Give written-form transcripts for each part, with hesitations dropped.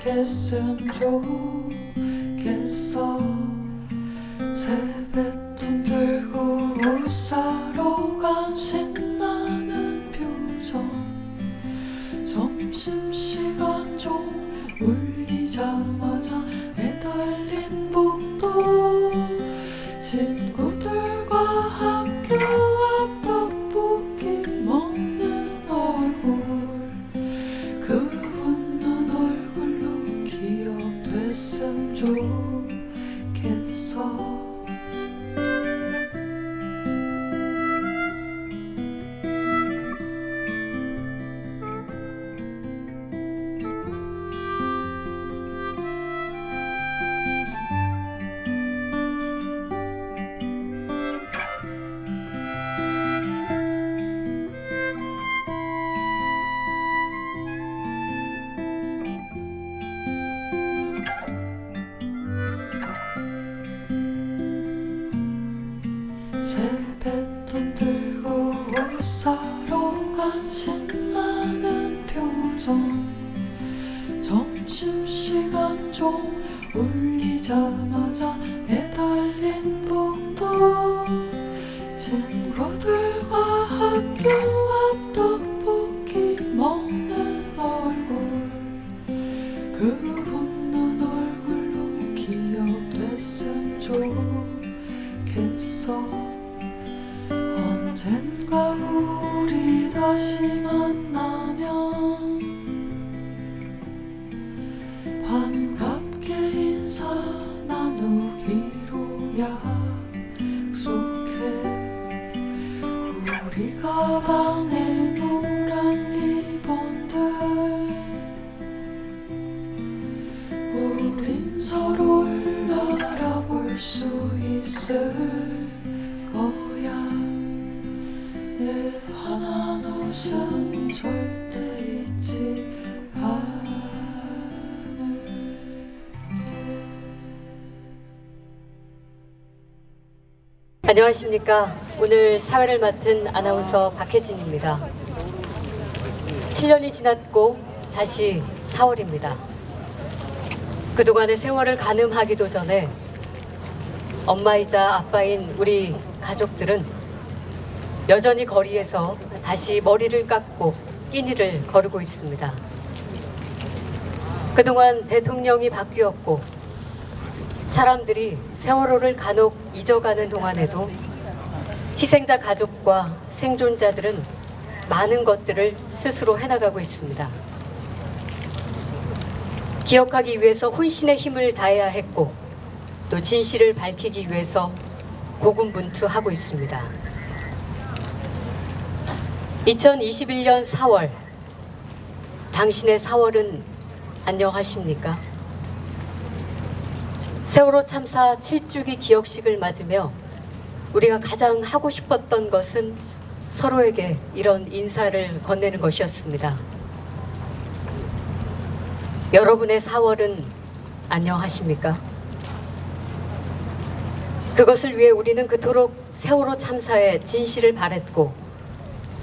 했으면 좋겠어. 세뱃돈 들고 옷 사러 간 신나는 표정. 점심시간 좀 울리자마자 매달린 복도. 친구들과 학교 앞 떡볶이 먹는 얼굴. 그 웃는 얼굴로 기억됐으면 좋겠어. 세뱃돈 들고 옷 사러 간 신나는 표정. 점심시간 좀 울리자마자 매달린 복도. 친구들과 학교 앞 떡볶이 먹는 얼굴. 그 웃는 얼굴로 기억됐으면 좋겠어. 언젠가 우리 다시 만나면 반갑게 인사 나누기로 약속해. 우리 가방에 노란 리본들. 우린 서로를 알아볼 수 있을 거야. 내 환한 웃음 절대 잊지 않을게. 안녕하십니까. 오늘 사회를 맡은 아나운서 박혜진입니다. 7년이 지났고 다시 4월입니다. 그동안의 세월을 가늠하기도 전에 엄마이자 아빠인 우리 가족들은 여전히 거리에서 다시 머리를 깎고 끼니를 거르고 있습니다. 그동안 대통령이 바뀌었고 사람들이 세월호를 간혹 잊어가는 동안에도 희생자 가족과 생존자들은 많은 것들을 스스로 해나가고 있습니다. 기억하기 위해서 혼신의 힘을 다해야 했고 또 진실을 밝히기 위해서 고군분투하고 있습니다. 2021년 4월, 당신의 4월은 안녕하십니까? 세월호 참사 7주기 기억식을 맞으며 우리가 가장 하고 싶었던 것은 서로에게 이런 인사를 건네는 것이었습니다. 여러분의 4월은 안녕하십니까? 그것을 위해 우리는 그토록 세월호 참사의 진실을 바랬고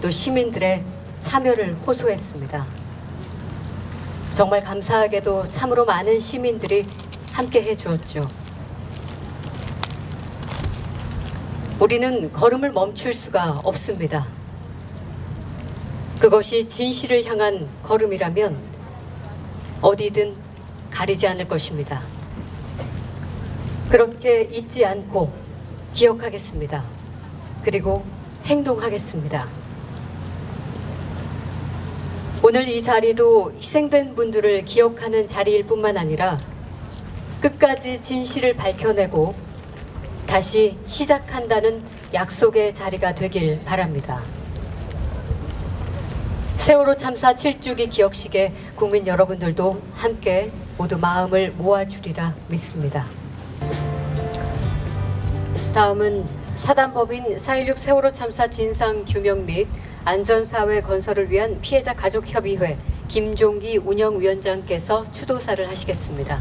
또 시민들의 참여를 호소했습니다. 정말 감사하게도 참으로 많은 시민들이 함께 해주었죠. 우리는 걸음을 멈출 수가 없습니다. 그것이 진실을 향한 걸음이라면 어디든 가리지 않을 것입니다. 그렇게 잊지 않고 기억하겠습니다. 그리고 행동하겠습니다. 오늘 이 자리도 희생된 분들을 기억하는 자리일 뿐만 아니라 끝까지 진실을 밝혀내고 다시 시작한다는 약속의 자리가 되길 바랍니다. 세월호 참사 7주기 기억식에 국민 여러분들도 함께 모두 마음을 모아주리라 믿습니다. 다음은 사단법인 4.16 세월호 참사 진상규명 및 안전사회 건설을 위한 피해자 가족협의회 김종기 운영위원장께서 추도사를 하시겠습니다.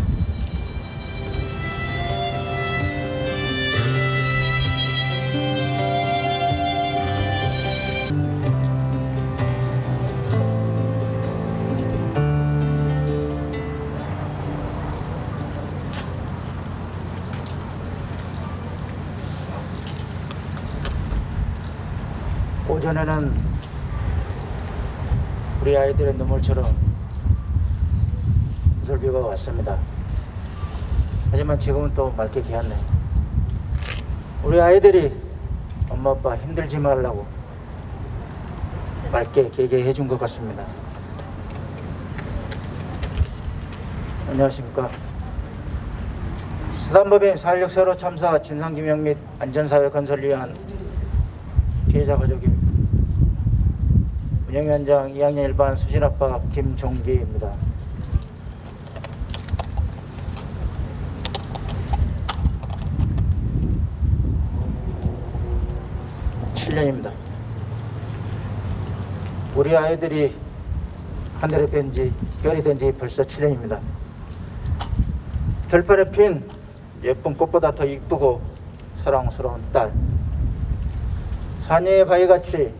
오전에는 우리 아이들의 눈물처럼 눈설비가 왔습니다. 하지만 지금은 또 맑게 개었네. 우리 아이들이 엄마 아빠 힘들지 말라고 맑게 개개해 준 것 같습니다. 안녕하십니까. 수단법인 4.16 세월호 참사 진상규명 및 안전사회 건설을 위한 피해자 가족입니다. 운영위원장 2학년 1반 수진아빠 김종기입니다. (7년입니다) 우리 아이들이 하늘에 뺀지 별이 된지 벌써 7년입니다. 별판에 핀 예쁜 꽃보다 더 이쁘고 사랑스러운 딸, 산위의 바위같이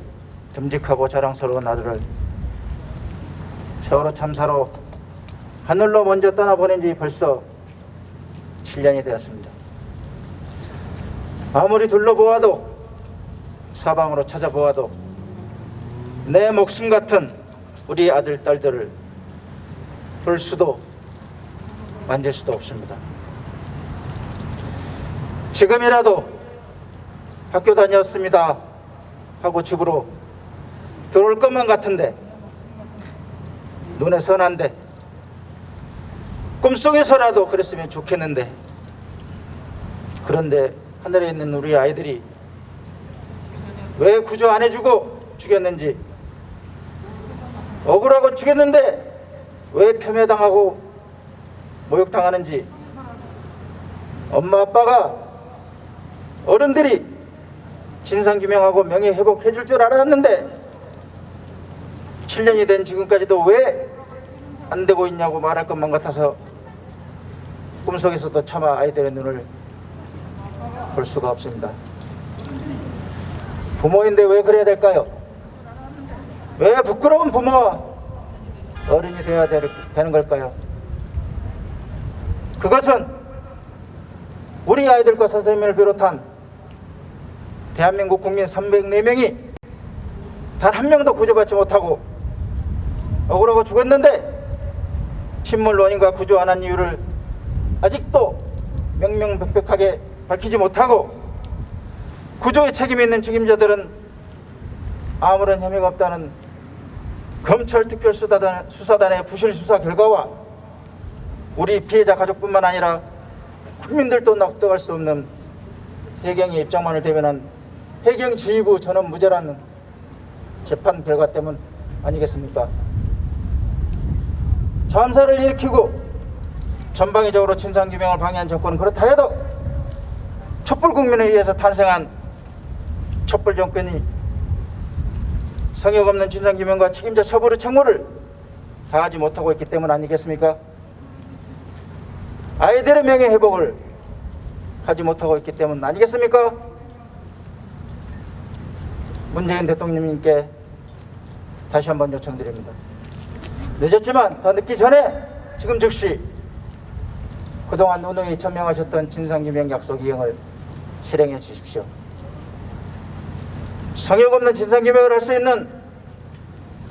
듬직하고 자랑스러운 아들을 세월호 참사로 하늘로 먼저 떠나보낸 지 벌써 7년이 되었습니다. 아무리 둘러보아도 사방으로 찾아보아도 내 목숨 같은 우리 아들, 딸들을 볼 수도 만질 수도 없습니다. 지금이라도 학교 다녔습니다 하고 집으로 들어올 것만 같은데, 눈에 선한데, 꿈속에서라도 그랬으면 좋겠는데, 그런데 하늘에 있는 우리 아이들이 왜 구조 안 해주고 죽였는지, 억울하고 죽였는데 왜 폄훼당하고 모욕당하는지, 엄마 아빠가 어른들이 진상규명하고 명예회복해 줄 줄 알았는데 7년이 된 지금까지도 왜 안 되고 있냐고 말할 것만 같아서 꿈속에서도 차마 아이들의 눈을 볼 수가 없습니다. 부모인데 왜 그래야 될까요? 왜 부끄러운 부모와 어른이 되어야 되는 걸까요? 그것은 우리 아이들과 선생님을 비롯한 대한민국 국민 304명이 단 한 명도 구조받지 못하고 억울하고 죽었는데 침몰 원인과 구조 안 한 이유를 아직도 명명백백하게 밝히지 못하고, 구조에 책임이 있는 책임자들은 아무런 혐의가 없다는 검찰 특별수사단의 부실 수사 결과와 우리 피해자 가족뿐만 아니라 국민들도 납득할 수 없는 해경의 입장만을 대변한 해경지휘부 전원 무죄라는 재판 결과 때문 아니겠습니까? 참사를 일으키고 전방위적으로 진상규명을 방해한 정권은 그렇다 해도 촛불 국민에 의해서 탄생한 촛불 정권이 성역 없는 진상규명과 책임자 처벌의 책무를 다하지 못하고 있기 때문 아니겠습니까? 아이들의 명예회복을 하지 못하고 있기 때문 아니겠습니까? 문재인 대통령님께 다시 한번 요청드립니다. 늦었지만 더 늦기 전에 지금 즉시 그동안 누누이 천명하셨던 진상규명 약속 이행을 실행해 주십시오. 성역 없는 진상규명을 할 수 있는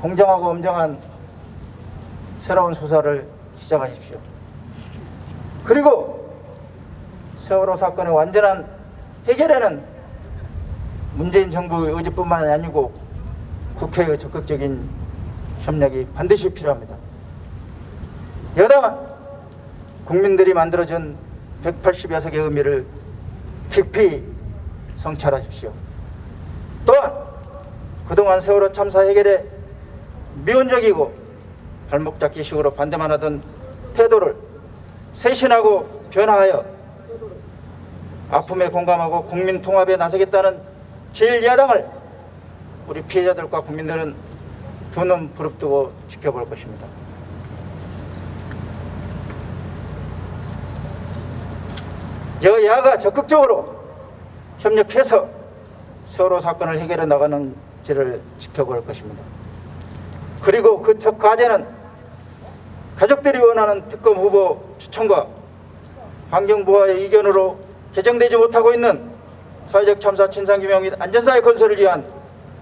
공정하고 엄정한 새로운 수사를 시작하십시오. 그리고 세월호 사건의 완전한 해결에는 문재인 정부의 의지뿐만 아니고 국회의 적극적인 협력이 반드시 필요합니다. 여당은 국민들이 만들어준 180여석의 의미를 깊이 성찰하십시오. 또한 그동안 세월호 참사 해결에 미온적이고 발목 잡기식으로 반대만 하던 태도를 쇄신하고 변화하여 아픔에 공감하고 국민 통합에 나서겠다는 제1야당을 우리 피해자들과 국민들은 두 눈 부릅뜨고 지켜볼 것입니다. 여야가 적극적으로 협력해서 세월호 사건을 해결해 나가는지를 지켜볼 것입니다. 그리고 그 첫 과제는 가족들이 원하는 특검 후보 추천과 환경부와의 이견으로 개정되지 못하고 있는 사회적 참사 진상규명 및 안전사회 건설을 위한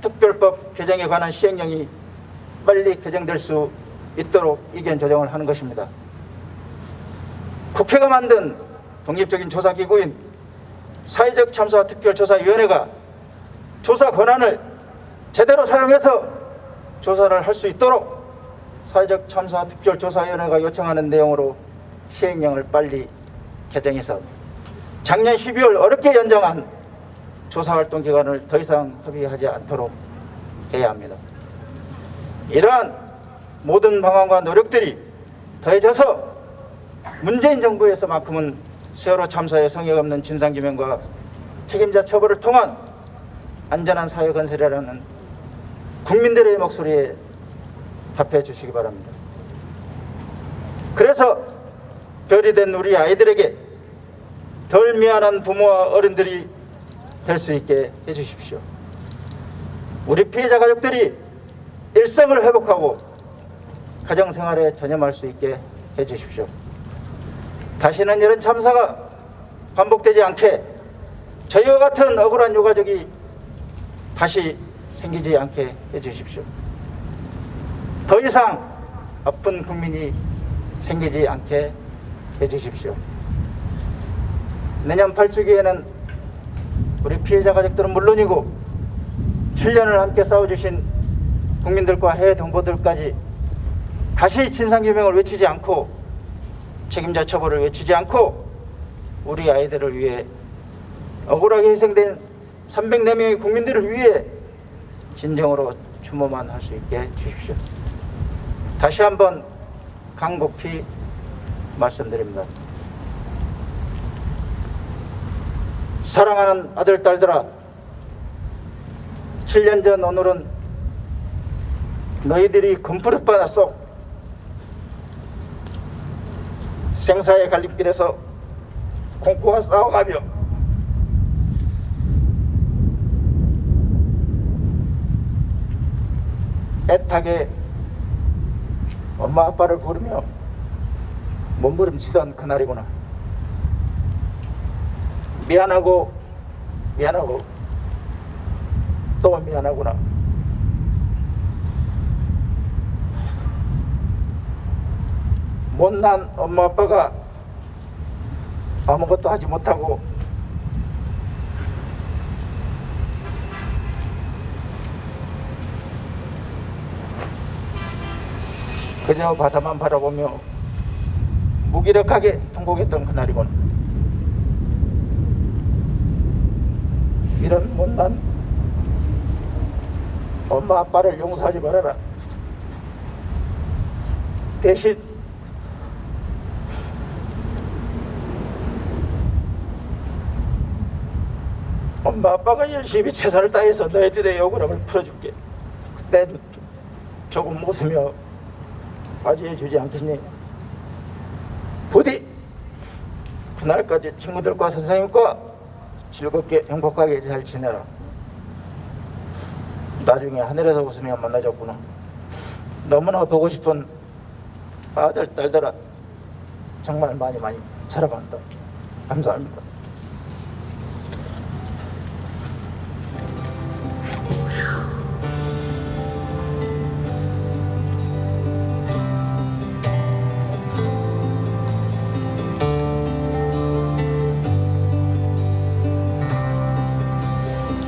특별법 개정에 관한 시행령이 빨리 개정될 수 있도록 의견 조정을 하는 것입니다. 국회가 만든 독립적인 조사기구인 사회적 참사 특별조사위원회가 조사 권한을 제대로 사용해서 조사를 할 수 있도록 사회적 참사 특별조사위원회가 요청하는 내용으로 시행령을 빨리 개정해서 작년 12월 어렵게 연장한 조사활동 기간을 더 이상 허비하지 않도록 해야 합니다. 이러한 모든 방안과 노력들이 더해져서 문재인 정부에서만큼은 세월호 참사의 성역 없는 진상규명과 책임자 처벌을 통한 안전한 사회 건설이라는 국민들의 목소리에 답해 주시기 바랍니다. 그래서 별이 된 우리 아이들에게 덜 미안한 부모와 어른들이 될 수 있게 해주십시오. 우리 피해자 가족들이 일상을 회복하고 가정생활에 전념할 수 있게 해주십시오. 다시는 이런 참사가 반복되지 않게 저희와 같은 억울한 유가족이 다시 생기지 않게 해주십시오. 더 이상 아픈 국민이 생기지 않게 해주십시오. 내년 8주기에는 우리 피해자 가족들은 물론이고 7년을 함께 싸워주신 국민들과 해외 동포들까지 다시 진상규명을 외치지 않고 책임자 처벌을 외치지 않고 우리 아이들을 위해 억울하게 희생된 304명의 국민들을 위해 진정으로 추모만 할 수 있게 해주십시오. 다시 한번 간곡히 말씀드립니다. 사랑하는 아들, 딸들아, 7년 전 오늘은 너희들이 금푸릇 받았어. 생사의 갈림길에서 공포와 싸워가며 애타게 엄마 아빠를 부르며 몸부림치던 그날이구나. 미안하고 또 미안하구나. 못난 엄마 아빠가 아무것도 하지 못하고 그저 바다만 바라보며 무기력하게 통곡했던 그날이군. 이런 못난 엄마 아빠를 용서하지 말아라. 대신 엄마 아빠가 열심히 최선을 다해서 너희들의 억울함을 풀어줄게. 그땐 조금 웃으며 맞이해 주지 않겠니? 부디 그날까지 친구들과 선생님과 즐겁게 행복하게 잘 지내라. 나중에 하늘에서 웃으며 만나자꾸나. 너무나 보고 싶은 아들, 딸들아, 정말 많이 사랑한다. 감사합니다.